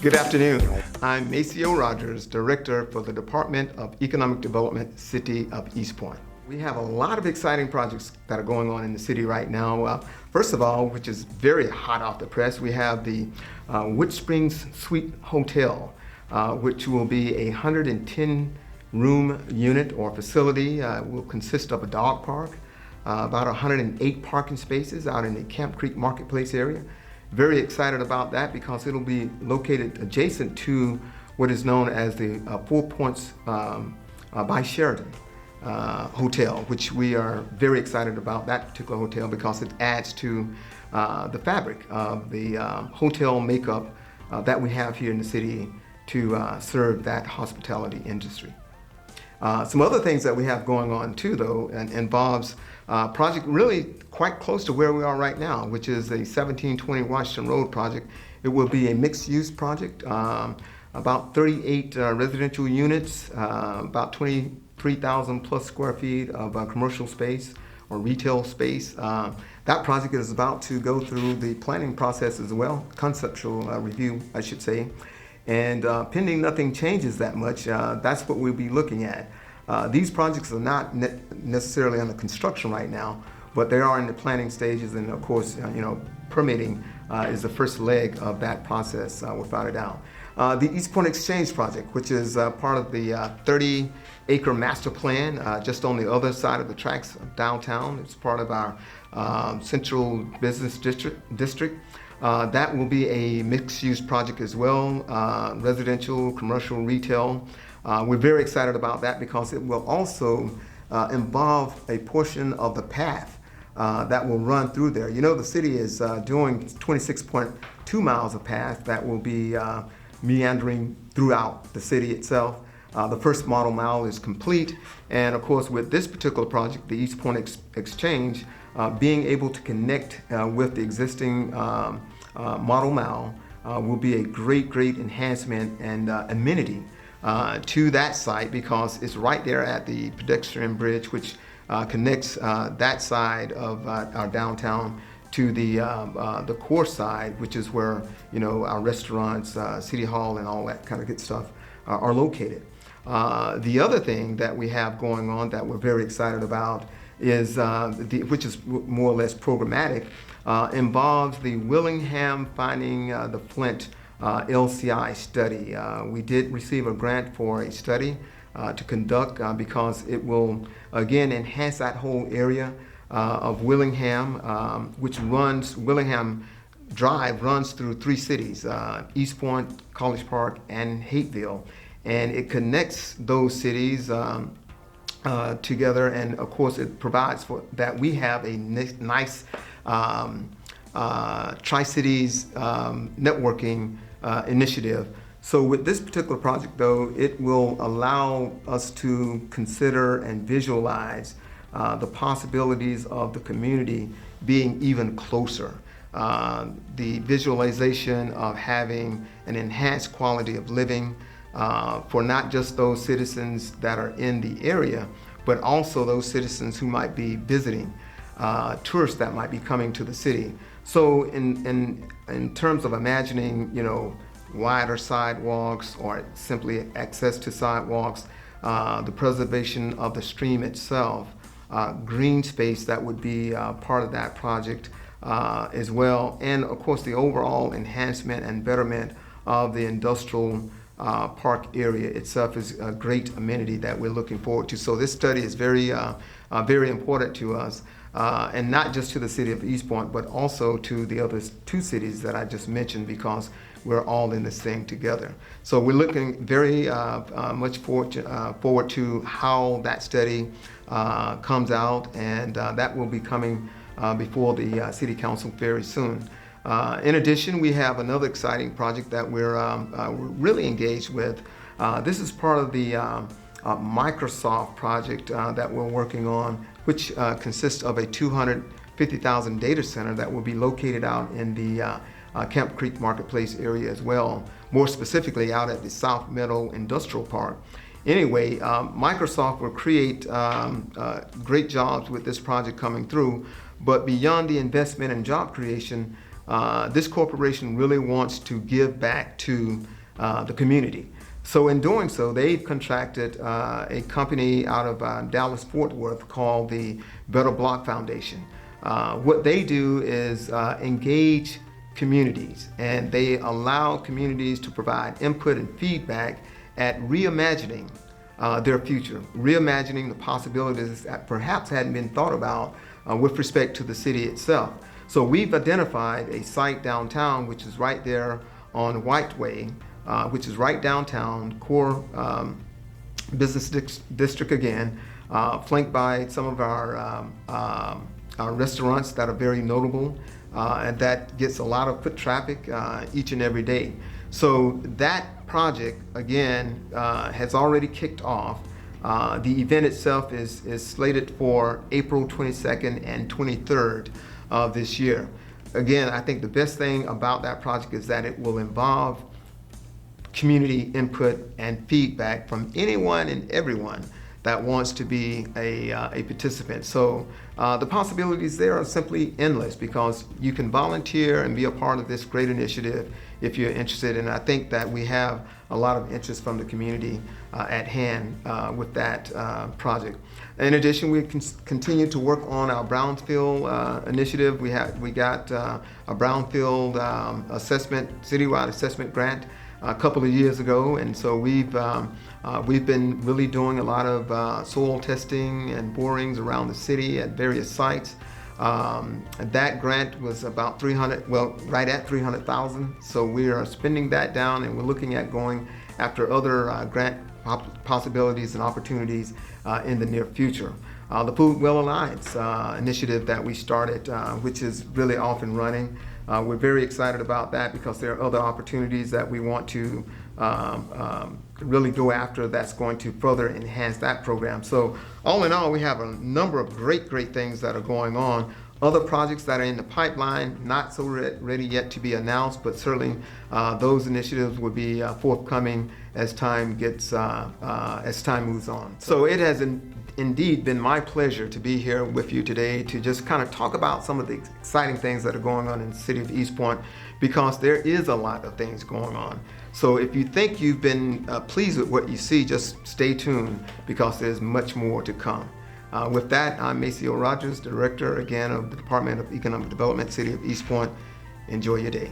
Good afternoon. I'm Maceo Rogers, Director for the Department of Economic Development, City of East Point. We have a lot of exciting projects that are going on in the city right now. First of all, which is very hot off the press, we have the Wood Springs Suite Hotel, which will be a 110-room unit or facility. Will consist of a dog park, about 108 parking spaces out in the Camp Creek Marketplace area. Very excited about that because it'll be located adjacent to what is known as the Four Points by Sheraton hotel, which we are very excited about that particular hotel because it adds to the fabric of the hotel makeup that we have here in the city to serve that hospitality industry. Some other things that we have going on too, though, involves a project really quite close to where we are right now, which is a 1720 Washington Road project. It will be a mixed-use project, about 38 residential units, about 23,000 plus square feet of commercial space or retail space. That project is about to go through the planning process as well, conceptual review, I should say. And pending nothing changes that much, that's what we'll be looking at. These projects are not necessarily under construction right now, but they are in the planning stages, and of course, permitting is the first leg of that process, without a doubt. The East Point Exchange project, which is part of the 30-acre master plan, just on the other side of the tracks of downtown. It's part of our central business district. That will be a mixed-use project as well, residential, commercial, retail. We're very excited about that because it will also involve a portion of the path that will run through there. The city is doing 26.2 miles of path that will be meandering throughout the city itself. The first model mile is complete, and of course with this particular project, the East Point Exchange, being able to connect with the existing model mile will be a great enhancement and amenity to that site because it's right there at the pedestrian bridge, which connects that side of our downtown to the core side, which is where our restaurants, City Hall, and all that kind of good stuff are located. The other thing that we have going on that we're very excited about is which is more or less programmatic, involves the Willingham Finding the Flint LCI study. We did receive a grant for a study to conduct because it will again enhance that whole area of Willingham, which Willingham Drive runs through three cities, East Point, College Park, and Hateville, and it connects those cities together, and of course it provides for that we have a nice Tri-Cities networking initiative. So with this particular project, though, it will allow us to consider and visualize the possibilities of the community being even closer. The visualization of having an enhanced quality of living for not just those citizens that are in the area, but also those citizens who might be visiting, tourists that might be coming to the city. So in terms of imagining, wider sidewalks or simply access to sidewalks, the preservation of the stream itself, green space that would be part of that project as well, and of course the overall enhancement and betterment of the industrial park area itself is a great amenity that we're looking forward to. So this study is very important to us, and not just to the city of East Point, but also to the other two cities that I just mentioned, because we're all in this thing together. So we're looking very much forward to how that study comes out, and that will be coming before the City Council very soon. In addition, we have another exciting project that we're really engaged with. This is part of the Microsoft project that we're working on, which consists of a 250,000 data center that will be located out in the Camp Creek Marketplace area as well, more specifically out at the South Meadow Industrial Park. Anyway, Microsoft will create great jobs with this project coming through, but beyond the investment and job creation, this corporation really wants to give back to the community. So in doing so, they've contracted a company out of Dallas-Fort Worth called the Better Block Foundation. What they do is engage communities, and they allow communities to provide input and feedback at reimagining their future, reimagining the possibilities that perhaps hadn't been thought about with respect to the city itself. So we've identified a site downtown, which is right there on White Way, which is right downtown, core business district again, flanked by some of our restaurants that are very notable, and that gets a lot of foot traffic each and every day. So that project, again, has already kicked off. The event itself is slated for April 22nd and 23rd of this year. Again, I think the best thing about that project is that it will involve community input and feedback from anyone and everyone that wants to be a participant. So the possibilities there are simply endless, because you can volunteer and be a part of this great initiative if you're interested. And I think that we have a lot of interest from the community at hand with that project. In addition, we continue to work on our Brownfield initiative. We got a Brownfield assessment, citywide assessment grant a couple of years ago, and so we've been really doing a lot of soil testing and borings around the city at various sites. That grant was about right at 300,000. So we are spending that down, and we're looking at going after other grant possibilities and opportunities in the near future. The Food Well Alliance initiative that we started, which is really off and running. We're very excited about that because there are other opportunities that we want to really go after that's going to further enhance that program. So all in all, we have a number of great things that are going on. Other projects that are in the pipeline, not so ready yet to be announced, but certainly those initiatives will be forthcoming as time moves on. So it has indeed been my pleasure to be here with you today to just kind of talk about some of the exciting things that are going on in the city of East Point, because there is a lot of things going on. So if you think you've been pleased with what you see, just stay tuned, because there's much more to come. With that, I'm Maceo Rogers, Director again of the Department of Economic Development, City of East Point. Enjoy your day.